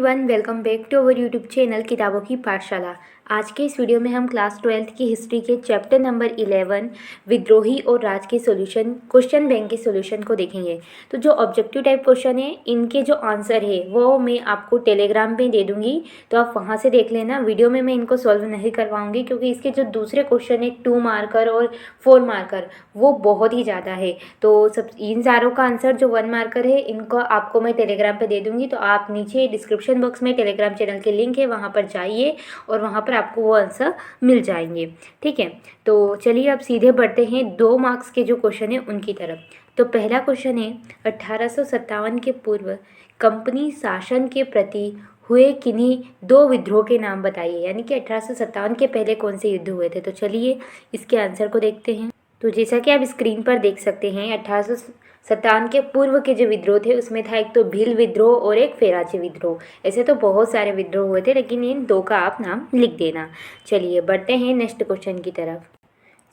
Everyone, welcome back to our YouTube channel किताबों की पाठशाला। आज के इस वीडियो में हम क्लास 12th की हिस्ट्री के चैप्टर नंबर 11 विद्रोही और राज के सॉल्यूशन क्वेश्चन बैंक के सॉल्यूशन को देखेंगे। तो जो ऑब्जेक्टिव टाइप क्वेश्चन है, इनके जो आंसर है वो मैं आपको टेलीग्राम पे दे दूँगी, तो आप वहाँ से देख लेना। वीडियो में मैं इनको सॉल्व नहीं करवाऊँगी क्योंकि इसके जो दूसरे क्वेश्चन है 2 मार्कर और 4 मार्कर वो बहुत ही ज़्यादा है। तो सब इन सारों का आंसर जो 1 मार्कर है इनको आपको मैं टेलीग्राम पे दे दूँगी। तो आप नीचे डिस्क्रिप्शन बॉक्स में टेलीग्राम चैनल के लिंक है, वहाँ पर जाइए और वहाँ पर आपको वो आंसर मिल जाएंगे। ठीक है, तो चलिए अब सीधे बढ़ते हैं 2 मार्क्स के जो क्वेश्चन है उनकी तरफ। तो पहला क्वेश्चन है 1857 के पूर्व कंपनी शासन के प्रति हुए किन्हीं 2 विद्रोह के नाम बताइए। यानी कि 1857 के पहले कौन से युद्ध हुए थे। तो चलिए इसके आंसर को देखते हैं। तो जैसा कि आप स्क्रीन पर देख सकते हैं, 1857 के पूर्व के जो विद्रोह थे उसमें था एक तो भील विद्रोह और एक फेराची विद्रोह। ऐसे तो बहुत सारे विद्रोह हुए थे, लेकिन इन 2 का आप नाम लिख देना। चलिए बढ़ते हैं नेक्स्ट क्वेश्चन की तरफ।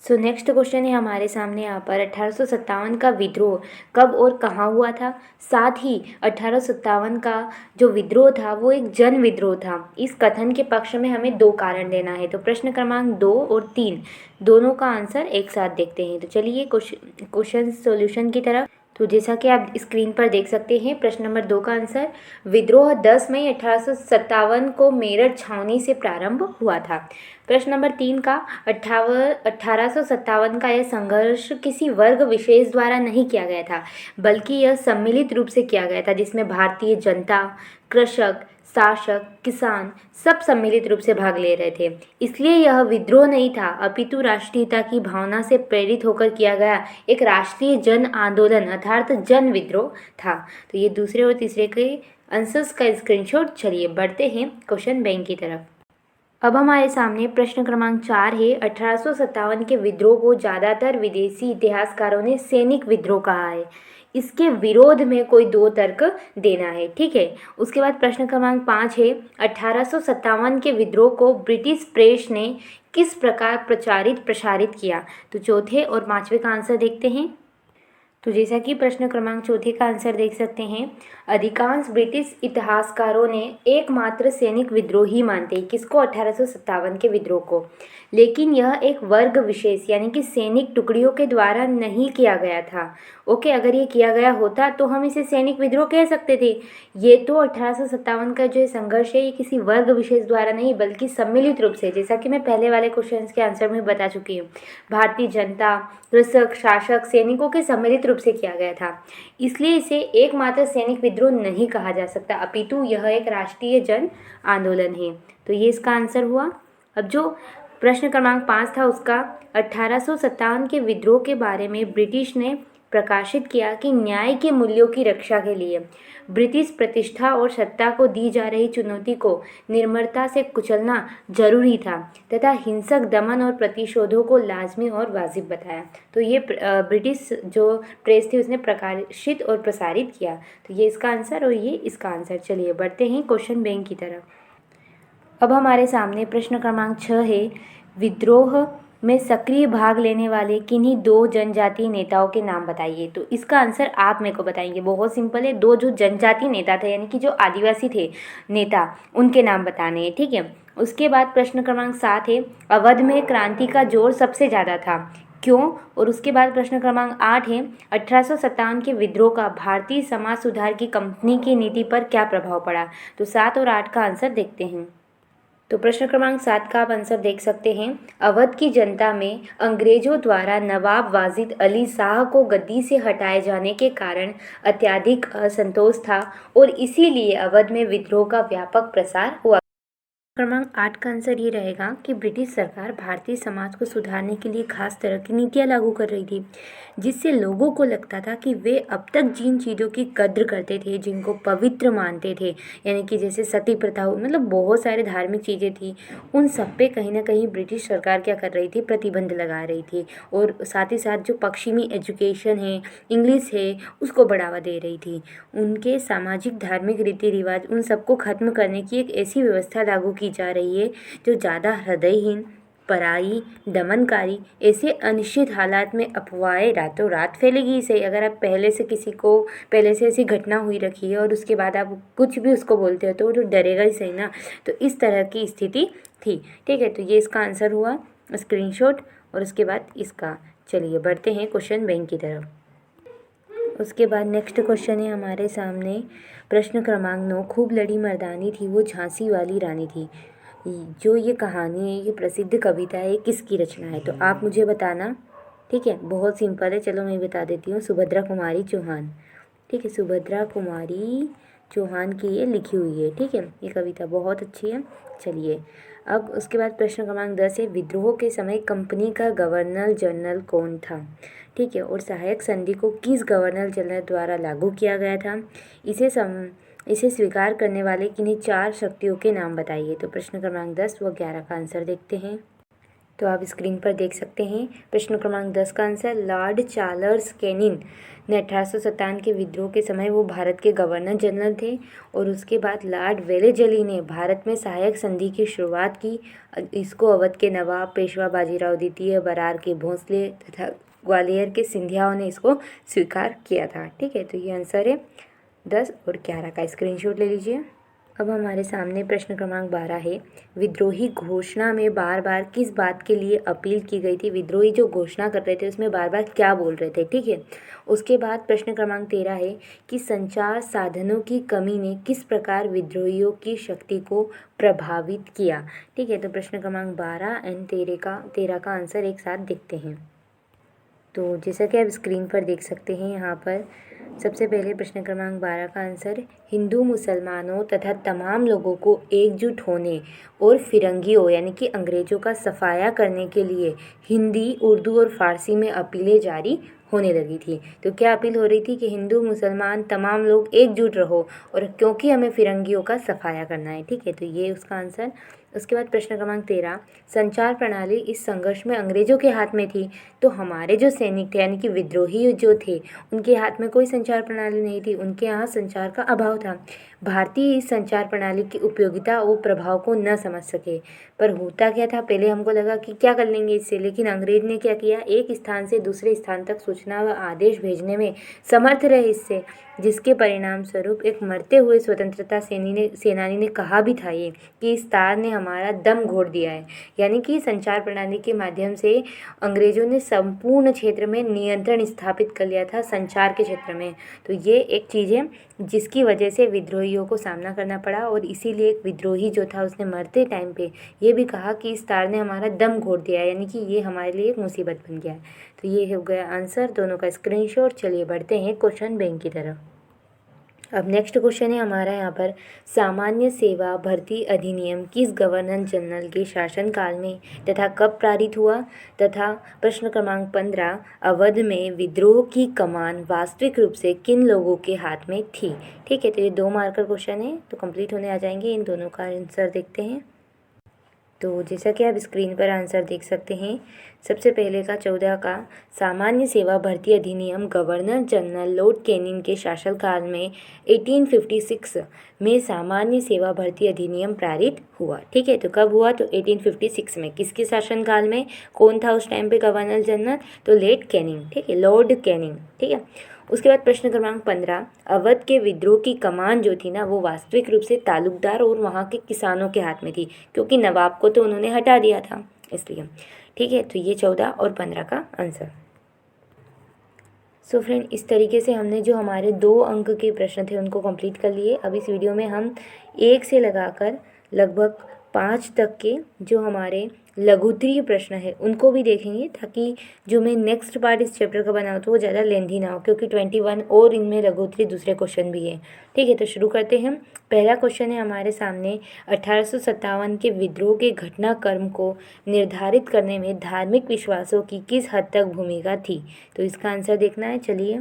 सो नेक्स्ट क्वेश्चन है हमारे सामने यहाँ पर 1857 का विद्रोह कब और कहाँ हुआ था। साथ ही 1857 का जो विद्रोह था वो एक जन विद्रोह था। इस कथन के पक्ष में हमें 2 कारण देना है। तो प्रश्न क्रमांक 2 और 3 दोनों का आंसर एक साथ देखते हैं। तो चलिए क्वेश्चन सॉल्यूशन की तरफ। तो जैसा कि आप स्क्रीन पर देख सकते हैं, प्रश्न नंबर 2 का आंसर विद्रोह 10 मई 1857 को मेरठ छावनी से प्रारंभ हुआ था। प्रश्न नंबर 3 का 1857 का यह संघर्ष किसी वर्ग विशेष द्वारा नहीं किया गया था, बल्कि यह सम्मिलित रूप से किया गया था, जिसमें भारतीय जनता, कृषक, शासक, किसान सब सम्मिलित रूप से भाग ले रहे थे। इसलिए यह विद्रोह नहीं था, अपितु राष्ट्रीयता की भावना से प्रेरित होकर किया गया एक राष्ट्रीय जन आंदोलन अर्थात जन विद्रोह था। तो ये दूसरे और तीसरे के आंसर्स का स्क्रीनशॉट। चलिए बढ़ते हैं क्वेश्चन बैंक की तरफ। अब हमारे सामने प्रश्न क्रमांक 4 है। 1857 के विद्रोह को ज़्यादातर विदेशी इतिहासकारों ने सैनिक विद्रोह कहा है। इसके विरोध में कोई 2 तर्क देना है। ठीक है, उसके बाद प्रश्न क्रमांक 5 है 1857 के विद्रोह को ब्रिटिश प्रेस ने किस प्रकार प्रसारित किया। तो चौथे और 5वें का आंसर देखते हैं। तो जैसा कि प्रश्न क्रमांक 4 का आंसर देख सकते हैं, अधिकांश ब्रिटिश इतिहासकारों ने एकमात्र सैनिक विद्रोह ही मानते हैं। किसको? 1857 के विद्रोह को। लेकिन यह एक वर्ग विशेष यानी कि सैनिक टुकड़ियों के द्वारा नहीं किया गया था। ओके, अगर ये किया गया होता तो हम इसे सैनिक विद्रोह कह सकते थे। ये तो 1857 का जो संघर्ष है ये किसी वर्ग विशेष द्वारा नहीं बल्कि सम्मिलित रूप से, जैसा कि मैं पहले वाले क्वेश्चन के आंसर में बता चुकी हूँ, भारतीय जनता, कृषक, शासक, सैनिकों के सम्मिलित रूप से किया गया था। इसलिए इसे एकमात्र सैनिक विद्रोह नहीं कहा जा सकता, अपितु यह एक राष्ट्रीय जन आंदोलन है। तो ये इसका आंसर हुआ। अब जो प्रश्न क्रमांक 5 था उसका 1857 के विद्रोह के बारे में ब्रिटिश ने प्रकाशित किया कि न्याय के मूल्यों की रक्षा के लिए ब्रिटिश प्रतिष्ठा और सत्ता को दी जा रही चुनौती को निर्ममता से कुचलना जरूरी था तथा हिंसक दमन और प्रतिशोधों को लाजमी और वाजिब बताया। तो ये ब्रिटिश जो प्रेस थी उसने प्रकाशित और प्रसारित किया। तो ये इसका आंसर और ये इसका आंसर। चलिए बढ़ते हैं क्वेश्चन बैंक की तरफ। अब हमारे सामने प्रश्न क्रमांक 6 है, विद्रोह में सक्रिय भाग लेने वाले किन्हीं 2 जनजातीय नेताओं के नाम बताइए। तो इसका आंसर आप मेरे को बताएंगे। बहुत सिंपल है, 2 जो जनजातीय नेता थे यानी कि जो आदिवासी थे नेता, उनके नाम बताने हैं। ठीक है, उसके बाद प्रश्न क्रमांक 7 है, अवध में क्रांति का जोर सबसे ज़्यादा था, क्यों? और उसके बाद प्रश्न क्रमांक 8 है, 1857 के विद्रोह का भारतीय समाज सुधार की कंपनी की नीति पर क्या प्रभाव पड़ा। तो 7 और 8 का आंसर देखते हैं। तो प्रश्न क्रमांक 7 का आप आंसर देख सकते हैं, अवध की जनता में अंग्रेजों द्वारा नवाब वाजिद अली शाह को गद्दी से हटाए जाने के कारण अत्यधिक असंतोष था और इसीलिए अवध में विद्रोह का व्यापक प्रसार हुआ। क्रमांक 8 का आंसर ये रहेगा कि ब्रिटिश सरकार भारतीय समाज को सुधारने के लिए खास तरह की नीतियाँ लागू कर रही थी, जिससे लोगों को लगता था कि वे अब तक जिन चीज़ों की कद्र करते थे, जिनको पवित्र मानते थे, यानी कि जैसे सती प्रथा, मतलब बहुत सारे धार्मिक चीज़ें थी, उन सब पे कहीं ना कहीं ब्रिटिश सरकार क्या कर रही थी, प्रतिबंध लगा रही थी। और साथ ही साथ जो पश्चिमी एजुकेशन है, इंग्लिश है, उसको बढ़ावा दे रही थी। उनके सामाजिक धार्मिक रीति रिवाज उन सबको खत्म करने की एक ऐसी व्यवस्था लागू की जा रही है जो ज़्यादा हृदयहीन, पराई, दमनकारी, ऐसे अनिश्चित हालात में अफवाहें रातों रात फैलेगी ही सही। अगर आप पहले से ऐसी घटना हुई रखी है और उसके बाद आप कुछ भी उसको बोलते हो तो वो तो डरेगा ही सही ना। तो इस तरह की स्थिति थी। ठीक है, तो ये इसका आंसर हुआ स्क्रीनशॉट। और उसके बाद इसका, चलिए बढ़ते हैं क्वेश्चन बैंक की तरफ। उसके बाद नेक्स्ट क्वेश्चन है हमारे सामने प्रश्न क्रमांक 9। खूब लड़ी मर्दानी थी वो झांसी वाली रानी थी। जो ये कहानी है, ये प्रसिद्ध कविता है, किसकी रचना है? तो आप मुझे बताना। ठीक है, बहुत सिंपल है, चलो मैं बता देती हूँ। सुभद्रा कुमारी चौहान। ठीक है, सुभद्रा कुमारी चौहान की ये लिखी हुई है। ठीक है, ये कविता बहुत अच्छी है। चलिए, अब उसके बाद प्रश्न क्रमांक 10 है। विद्रोह के समय कंपनी का गवर्नर जनरल कौन था? ठीक है, और सहायक संधि को किस गवर्नर जनरल द्वारा लागू किया गया था? इसे स्वीकार करने वाले किन्हीं 4 शक्तियों के नाम बताइए। तो प्रश्न क्रमांक 10 व 11 का आंसर देखते हैं। तो आप स्क्रीन पर देख सकते हैं प्रश्न क्रमांक 10 का आंसर लॉर्ड चार्ल्स कैनिंग ने 1857 के विद्रोह के समय वो भारत के गवर्नर जनरल थे। और उसके बाद लॉर्ड वेलेजली ने भारत में सहायक संधि की शुरुआत की। इसको अवध के नवाब पेशवा बाजीराव द्वितीय, बरार के भोंसले तथा ग्वालियर के सिंधियाओं ने इसको स्वीकार किया था। ठीक है, तो ये आंसर है 10 और 11 का, स्क्रीनशॉट ले लीजिए। अब हमारे सामने प्रश्न क्रमांक 12 है। विद्रोही घोषणा में बार बार किस बात के लिए अपील की गई थी? विद्रोही जो घोषणा कर रहे थे उसमें बार बार क्या बोल रहे थे? ठीक है, उसके बाद प्रश्न क्रमांक 13 है कि संचार साधनों की कमी ने किस प्रकार विद्रोहियों की शक्ति को प्रभावित किया? ठीक है, तो प्रश्न क्रमांक 12 एंड 13 का आंसर एक साथ देखते हैं। तो जैसा कि आप स्क्रीन पर देख सकते हैं, यहाँ पर सबसे पहले प्रश्न क्रमांक 12 का आंसर हिंदू मुसलमानों तथा तमाम लोगों को एकजुट होने और फिरंगियों यानी कि अंग्रेज़ों का सफाया करने के लिए हिंदी, उर्दू और फारसी में अपीलें जारी होने लगी थी। तो क्या अपील हो रही थी कि हिंदू मुसलमान तमाम लोग एकजुट रहो और क्योंकि हमें फिरंगियों का सफाया करना है। ठीक है, तो ये उसका आंसर। उसके बाद प्रश्न क्रमांक 13 संचार प्रणाली इस संघर्ष में अंग्रेज़ों के हाथ में थी। तो हमारे जो सैनिक थे यानी कि विद्रोही जो थे उनके हाथ में कोई संचार प्रणाली नहीं थी, उनके यहाँ संचार का अभाव था। भारतीय इस संचार प्रणाली की उपयोगिता और प्रभाव को न समझ सके। पर होता क्या था, पहले हमको लगा कि क्या कर लेंगे इससे, लेकिन अंग्रेज ने क्या किया, एक स्थान से दूसरे स्थान तक सूचना व आदेश भेजने में समर्थ रहे इससे, जिसके परिणाम स्वरूप एक मरते हुए स्वतंत्रता सेनानी ने कहा भी था ये कि इस तार ने हमारा दम घोट दिया है। यानी कि संचार प्रणाली के माध्यम से अंग्रेजों ने संपूर्ण क्षेत्र में नियंत्रण स्थापित कर लिया था संचार के क्षेत्र में। तो ये एक चीज़ है जिसकी वजह से विद्रोहियों को सामना करना पड़ा। और इसीलिए एक विद्रोही जो था उसने मरते टाइम पे ये भी कहा कि इस तार ने हमारा दम घोट दिया है, यानी कि ये हमारे लिए एक मुसीबत बन गया है। तो ये हो गया आंसर, दोनों का स्क्रीनशॉट। चलिए बढ़ते हैं क्वेश्चन बैंक की तरफ। अब नेक्स्ट क्वेश्चन है हमारा यहाँ पर सामान्य सेवा भर्ती अधिनियम किस गवर्नर जनरल के शासनकाल में तथा कब पारित हुआ? तथा प्रश्न क्रमांक 15 अवध में विद्रोह की कमान वास्तविक रूप से किन लोगों के हाथ में थी? ठीक है, तो ये 2 मार्कर क्वेश्चन है, तो कंप्लीट होने आ जाएंगे। इन दोनों का आंसर देखते हैं। तो जैसा कि आप स्क्रीन पर आंसर देख सकते हैं, सबसे पहले का 14 का सामान्य सेवा भर्ती अधिनियम गवर्नर जनरल लॉर्ड कैनिंग के शासनकाल में 1856 में सामान्य सेवा भर्ती अधिनियम पारित हुआ। ठीक है, तो कब हुआ? तो 1856 में। किसके शासनकाल में? कौन था उस टाइम पे गवर्नर जनरल? तो लॉर्ड कैनिंग। ठीक है, लॉर्ड कैनिंग। ठीक है, उसके बाद प्रश्न क्रमांक 15 अवध के विद्रोह की कमान जो थी ना वो वास्तविक रूप से तालुकदार और वहाँ के किसानों के हाथ में थी, क्योंकि नवाब को तो उन्होंने हटा दिया था इसलिए। ठीक है, तो ये 14 और 15 का आंसर। सो फ्रेंड, इस तरीके से हमने जो हमारे 2 अंक के प्रश्न थे उनको कंप्लीट कर लिए। अब इस वीडियो में हम 1 से लगाकर लगभग 5 तक के जो हमारे लघुत्तरीय प्रश्न है उनको भी देखेंगे, ताकि जो मैं नेक्स्ट पार्ट इस चैप्टर का बनाऊँ तो वो ज़्यादा लेंथी ना हो, क्योंकि 21 और इनमें लघुत्तरीय दूसरे क्वेश्चन भी हैं। ठीक है, तो शुरू करते हैं। पहला क्वेश्चन है हमारे सामने 1857 के विद्रोह के घटनाक्रम को निर्धारित करने में धार्मिक विश्वासों की किस हद तक भूमिका थी? तो इसका आंसर देखना है। चलिए,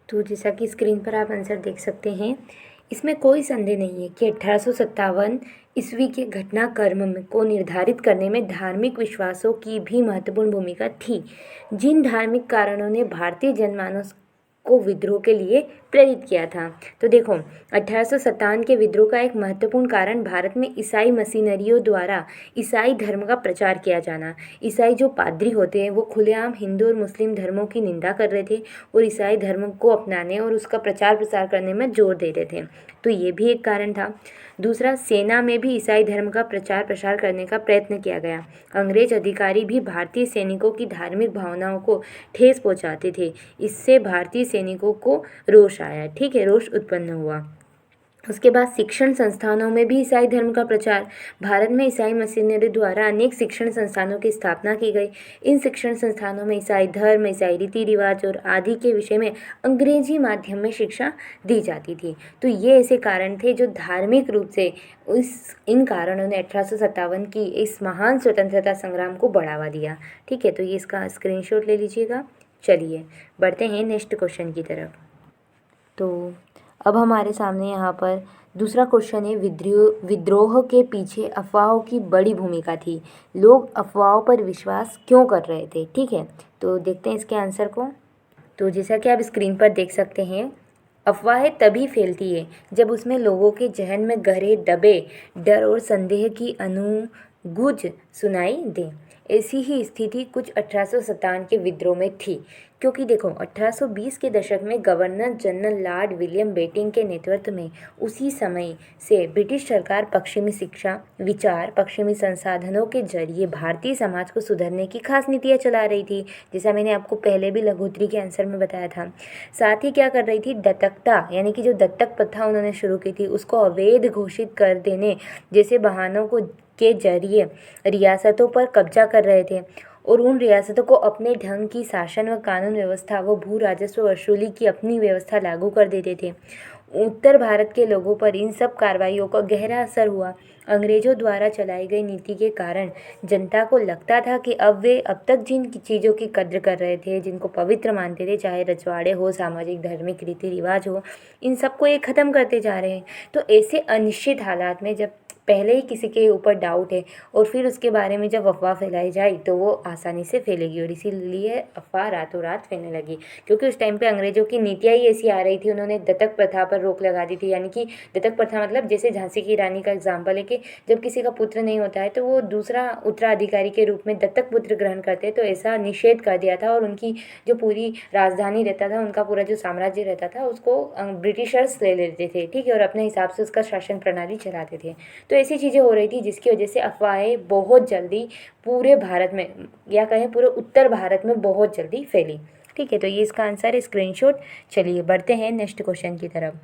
तो जैसा कि स्क्रीन पर आप आंसर देख सकते हैं, इसमें कोई संदेह नहीं है कि 1857 ईस्वी के घटनाक्रम को निर्धारित करने में धार्मिक विश्वासों की भी महत्वपूर्ण भूमिका थी। जिन धार्मिक कारणों ने भारतीय जनमानस को विद्रोह के लिए प्रेरित किया था। तो देखो 1857 के विद्रोह का एक महत्वपूर्ण कारण भारत में ईसाई मशीनरियों द्वारा ईसाई धर्म का प्रचार किया जाना। ईसाई जो पादरी होते हैं वो खुलेआम हिंदू और मुस्लिम धर्मों की निंदा कर रहे थे और ईसाई धर्म को अपनाने और उसका प्रचार प्रसार करने में जोर दे रहे थे। तो ये भी एक कारण था। दूसरा, सेना में भी ईसाई धर्म का प्रचार प्रसार करने का प्रयत्न किया गया। अंग्रेज अधिकारी भी भारतीय सैनिकों की धार्मिक भावनाओं को ठेस पहुंचाते थे। इससे भारतीय सैनिकों को रोष आया, ठीक है, रोष उत्पन्न हुआ। उसके बाद शिक्षण संस्थानों में भी ईसाई धर्म का प्रचार। भारत में ईसाई मिशनरी द्वारा अनेक शिक्षण संस्थानों की स्थापना की गई। इन शिक्षण संस्थानों में ईसाई धर्म, ईसाई रीति रिवाज और आदि के विषय में अंग्रेजी माध्यम में शिक्षा दी जाती थी। तो ये ऐसे कारण थे जो धार्मिक रूप से इन कारणों ने 1857 की इस महान स्वतंत्रता संग्राम को बढ़ावा दिया। ठीक है, तो ये इसका स्क्रीनशॉट ले लीजिएगा। चलिए बढ़ते हैं नेक्स्ट क्वेश्चन की तरफ। तो अब हमारे सामने यहाँ पर दूसरा क्वेश्चन है, विद्रोह के पीछे अफवाहों की बड़ी भूमिका थी। लोग अफवाहों पर विश्वास क्यों कर रहे थे? ठीक है, तो देखते हैं इसके आंसर को। तो जैसा कि आप स्क्रीन पर देख सकते हैं, अफवाहें तभी फैलती है जब उसमें लोगों के जहन में गहरे दबे डर और संदेह की अनुगूंज सुनाई दे। ऐसी ही स्थिति कुछ 1857 के विद्रोह में थी, क्योंकि देखो 1820 के दशक में governor general Lord William Bentinck के नेतृत्व में उसी समय से ब्रिटिश सरकार पश्चिमी शिक्षा, विचार, पश्चिमी संसाधनों के जरिए भारतीय समाज को सुधारने की खास नीतियाँ चला रही थी, जैसा मैंने आपको पहले भी लघुत्री के आंसर में बताया था। साथ ही क्या कर रही थी, दत्तकता यानी कि जो दत्तक प्रथा उन्होंने शुरू की थी उसको अवैध घोषित कर देने जैसे बहानों के जरिए रियासतों पर कब्जा कर रहे थे और उन रियासतों को अपने ढंग की शासन व कानून व्यवस्था व भू राजस्व वसूली की अपनी व्यवस्था लागू कर देते थे। उत्तर भारत के लोगों पर इन सब कार्रवाइयों का गहरा असर हुआ। अंग्रेजों द्वारा चलाई गई नीति के कारण जनता को लगता था कि वे अब तक जिन चीज़ों की कद्र कर रहे थे, जिनको पवित्र मानते थे, चाहे रजवाड़े हो, सामाजिक धार्मिक रीति रिवाज हो, इन सबको ये ख़त्म करते जा रहे हैं। तो ऐसे अनिश्चित हालात में जब पहले ही किसी के ऊपर डाउट है और फिर उसके बारे में जब अफवाह फैलाई जाए तो वो आसानी से फैलेगी, और इसीलिए अफवाह रातों रात फैलने लगी। क्योंकि उस टाइम पे अंग्रेजों की नीतियाँ ही ऐसी आ रही थी, उन्होंने दत्तक प्रथा पर रोक लगा दी थी। यानी कि दत्तक प्रथा मतलब जैसे झांसी की रानी का एग्जाम्पल है कि जब किसी का पुत्र नहीं होता है तो वो दूसरा उत्तराधिकारी के रूप में दत्तक पुत्र ग्रहण करते हैं, तो ऐसा निषेध कर दिया था और उनकी जो पूरी राजधानी रहता था, उनका पूरा जो साम्राज्य रहता था, उसको ब्रिटिशर्स ले लेते थे, ठीक है, और अपने हिसाब से उसका शासन प्रणाली चलाते थे। तो ऐसी चीज़ें हो रही थी जिसकी वजह से अफवाहें बहुत जल्दी पूरे भारत में या कहें पूरे उत्तर भारत में बहुत जल्दी फैली। ठीक है, तो ये इसका आंसर है, स्क्रीनशॉट। चलिए बढ़ते हैं नेक्स्ट क्वेश्चन की तरफ।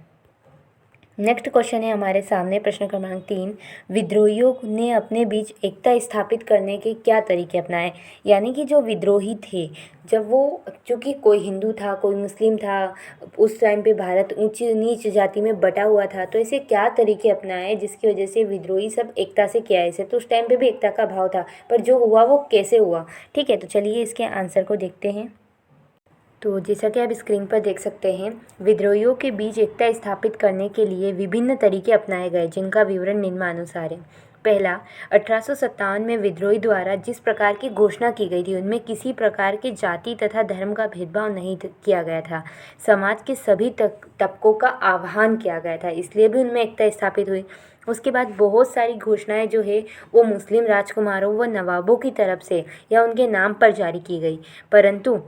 नेक्स्ट क्वेश्चन है हमारे सामने, प्रश्न क्रमांक 3, विद्रोहियों ने अपने बीच एकता स्थापित करने के क्या तरीके अपनाए? यानी कि जो विद्रोही थे, जब वो, चूँकि कोई हिंदू था, कोई मुस्लिम था, उस टाइम पे भारत ऊंच नीच जाति में बटा हुआ था, तो ऐसे क्या तरीके अपनाए जिसकी वजह से विद्रोही सब एकता से किया ऐसे? तो उस टाइम पे भी एकता का भाव था, पर जो हुआ वो कैसे हुआ? ठीक है, तो चलिए इसके आंसर को देखते हैं। तो जैसा कि आप स्क्रीन पर देख सकते हैं, विद्रोहियों के बीच एकता स्थापित करने के लिए विभिन्न तरीके अपनाए गए, जिनका विवरण निम्नानुसार है। पहला, 1857 में विद्रोही द्वारा जिस प्रकार की घोषणा की गई थी उनमें किसी प्रकार के जाति तथा धर्म का भेदभाव नहीं किया गया था। समाज के सभी तबकों का आह्वान किया गया था, इसलिए भी उनमें एकता स्थापित हुई। उसके बाद बहुत सारी घोषणाएं जो है वो मुस्लिम राजकुमारों व नवाबों की तरफ से या उनके नाम पर जारी की गई, परंतु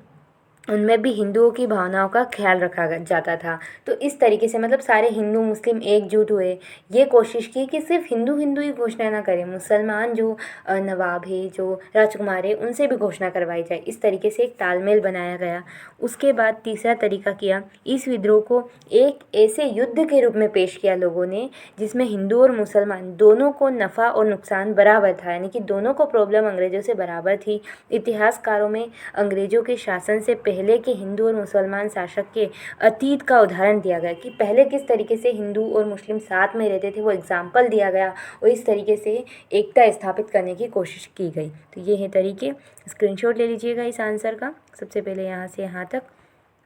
उनमें भी हिंदुओं की भावनाओं का ख्याल रखा जाता था। तो इस तरीके से मतलब सारे हिंदू मुस्लिम एकजुट हुए, ये कोशिश की कि सिर्फ हिंदू हिंदू ही घोषणा ना करें, मुसलमान जो नवाब है, जो राजकुमार है, उनसे भी घोषणा करवाई जाए। इस तरीके से एक तालमेल बनाया गया। उसके बाद तीसरा तरीका किया, इस विद्रोह को एक ऐसे युद्ध के रूप में पेश किया लोगों ने जिसमें हिंदू और मुसलमान दोनों को नफ़ा और नुकसान बराबर था, यानी कि दोनों को प्रॉब्लम अंग्रेज़ों से बराबर थी। इतिहासकारों में अंग्रेज़ों के शासन से पहले के हिंदू और मुसलमान शासक के अतीत का उदाहरण दिया गया कि पहले किस तरीके से हिंदू और मुस्लिम साथ में रहते थे, वो एग्जाम्पल दिया गया और इस तरीके से एकता स्थापित करने की कोशिश की गई। तो ये है तरीके, स्क्रीनशॉट ले लीजिएगा इस आंसर का, सबसे पहले यहाँ से यहाँ तक,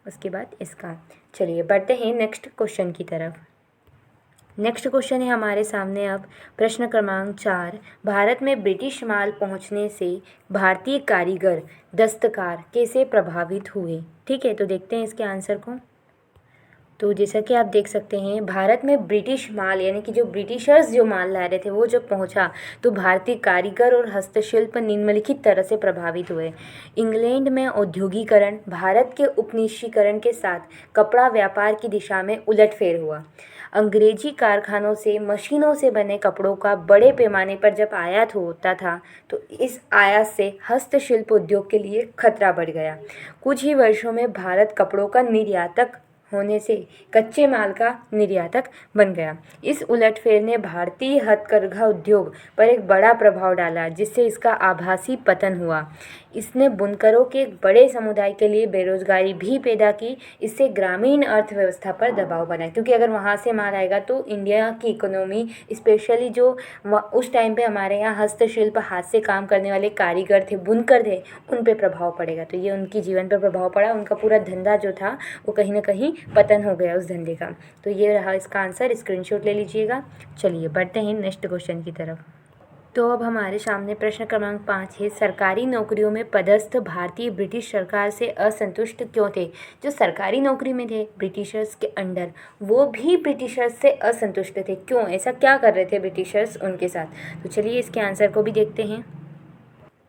उसके बाद इसका। चलिए बढ़ते हैं नेक्स्ट क्वेश्चन की तरफ। नेक्स्ट क्वेश्चन है हमारे सामने अब, प्रश्न क्रमांक 4, भारत में ब्रिटिश माल पहुंचने से भारतीय कारीगर दस्तकार कैसे प्रभावित हुए? ठीक है, तो देखते हैं इसके आंसर को। तो जैसा कि आप देख सकते हैं, भारत में ब्रिटिश माल यानी कि जो ब्रिटिशर्स जो माल ला रहे थे वो जब पहुंचा तो भारतीय कारीगर और हस्तशिल्प निम्नलिखित तरह से प्रभावित हुए। इंग्लैंड में औद्योगिकरण, भारत के उपनिवेशीकरण के साथ कपड़ा व्यापार की दिशा में उलटफेर हुआ। अंग्रेजी कारखानों से मशीनों से बने कपड़ों का बड़े पैमाने पर जब आयात होता था तो इस आयात से हस्तशिल्प उद्योग के लिए खतरा बढ़ गया। कुछ ही वर्षों में भारत कपड़ों का निर्यातक होने से कच्चे माल का निर्यातक बन गया। इस उलटफेर ने भारतीय हथकरघा उद्योग पर एक बड़ा प्रभाव डाला, जिससे इसका आभासी पतन हुआ। इसने बुनकरों के एक बड़े समुदाय के लिए बेरोजगारी भी पैदा की। इससे ग्रामीण अर्थव्यवस्था पर दबाव बना, क्योंकि अगर वहाँ से माल आएगा तो इंडिया की इकोनॉमी, स्पेशली जो उस टाइम पे हमारे यहाँ हस्तशिल्प हाथ से काम करने वाले कारीगर थे, बुनकर थे, उन पे प्रभाव पड़ेगा। तो ये उनकी जीवन पर प्रभाव पड़ा, उनका पूरा धंधा जो था वो कहीं ना कहीं पतन हो गया उस धंधे का। तो ये रहा इसका आंसर, स्क्रीनशॉट ले लीजिएगा। चलिए बढ़ते हैं नेक्स्ट क्वेश्चन की तरफ। तो अब हमारे सामने प्रश्न क्रमांक 5 है, सरकारी नौकरियों में पदस्थ भारतीय ब्रिटिश सरकार से असंतुष्ट क्यों थे। जो सरकारी नौकरी में थे ब्रिटिशर्स के अंडर, वो भी ब्रिटिशर्स से असंतुष्ट थे। क्यों, ऐसा क्या कर रहे थे ब्रिटिशर्स उनके साथ। तो चलिए इसके आंसर को भी देखते हैं।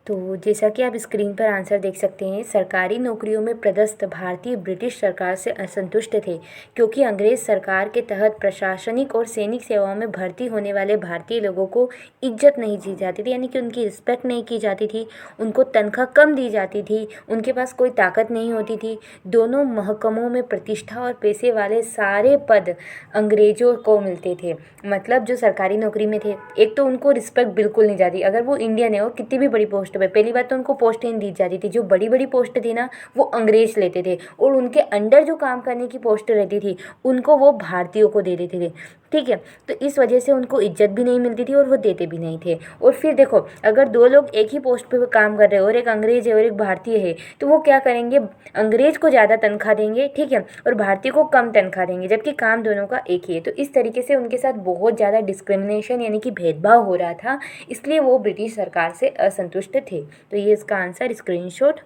तो जैसा कि आप स्क्रीन पर आंसर देख सकते हैं, सरकारी नौकरियों में पदस्थ भारतीय ब्रिटिश सरकार से असंतुष्ट थे क्योंकि अंग्रेज सरकार के तहत प्रशासनिक और सैनिक सेवाओं में भर्ती होने वाले भारतीय लोगों को इज्जत नहीं दी जाती थी, यानी कि उनकी रिस्पेक्ट नहीं की जाती थी, उनको तनख्वाह कम दी जाती थी, उनके पास कोई ताकत नहीं होती थी। दोनों महकमों में प्रतिष्ठा और पैसे वाले सारे पद अंग्रेजों को मिलते थे। मतलब जो सरकारी नौकरी में थे, एक तो उनको रिस्पेक्ट बिल्कुल नहीं जाती, अगर वो इंडियन है और कितनी भी बड़ी पोस्ट पे, पहली बात तो उनको पोस्ट ही नहीं दी जाती थी। जो बड़ी बड़ी पोस्ट थी ना वो अंग्रेज लेते थे, और उनके अंडर जो काम करने की पोस्ट रहती थी उनको वो भारतीयों को दे देते थे। ठीक है, तो इस वजह से उनको इज्जत भी नहीं मिलती थी और वो देते भी नहीं थे। और फिर देखो, अगर दो लोग एक ही पोस्ट पे काम कर रहे हो और एक अंग्रेज है और एक भारतीय है, तो वो क्या करेंगे, अंग्रेज को ज़्यादा तनख्वाह देंगे, ठीक है, और भारतीय को कम तनख्वाह देंगे, जबकि काम दोनों का एक ही है। तो इस तरीके से उनके साथ बहुत ज़्यादा डिस्क्रिमिनेशन यानी कि भेदभाव हो रहा था, इसलिए वो ब्रिटिश सरकार से असंतुष्ट थे। तो ये इसका आंसर, स्क्रीनशॉट।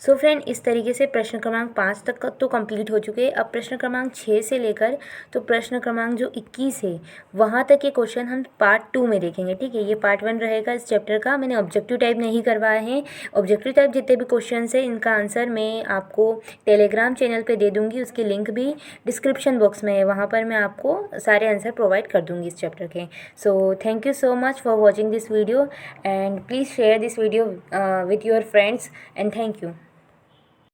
सो फ्रेंड, इस तरीके से प्रश्न क्रमांक 5 तक तो कंप्लीट हो चुके हैं। अब प्रश्न क्रमांक 6 से लेकर तो प्रश्न क्रमांक जो 21 है वहाँ तक ये क्वेश्चन हम पार्ट 2 में देखेंगे। ठीक है, ये पार्ट 1 रहेगा इस चैप्टर का। मैंने ऑब्जेक्टिव टाइप नहीं करवाए हैं। ऑब्जेक्टिव टाइप जितने भी क्वेश्चन है इनका आंसर मैं आपको टेलीग्राम चैनल पर दे दूँगी, उसकी लिंक भी डिस्क्रिप्शन बॉक्स में है, वहाँ पर मैं आपको सारे आंसर प्रोवाइड कर दूँगी इस चैप्टर के। So thank you so much for watching this video and please share this video with your friends and thank you.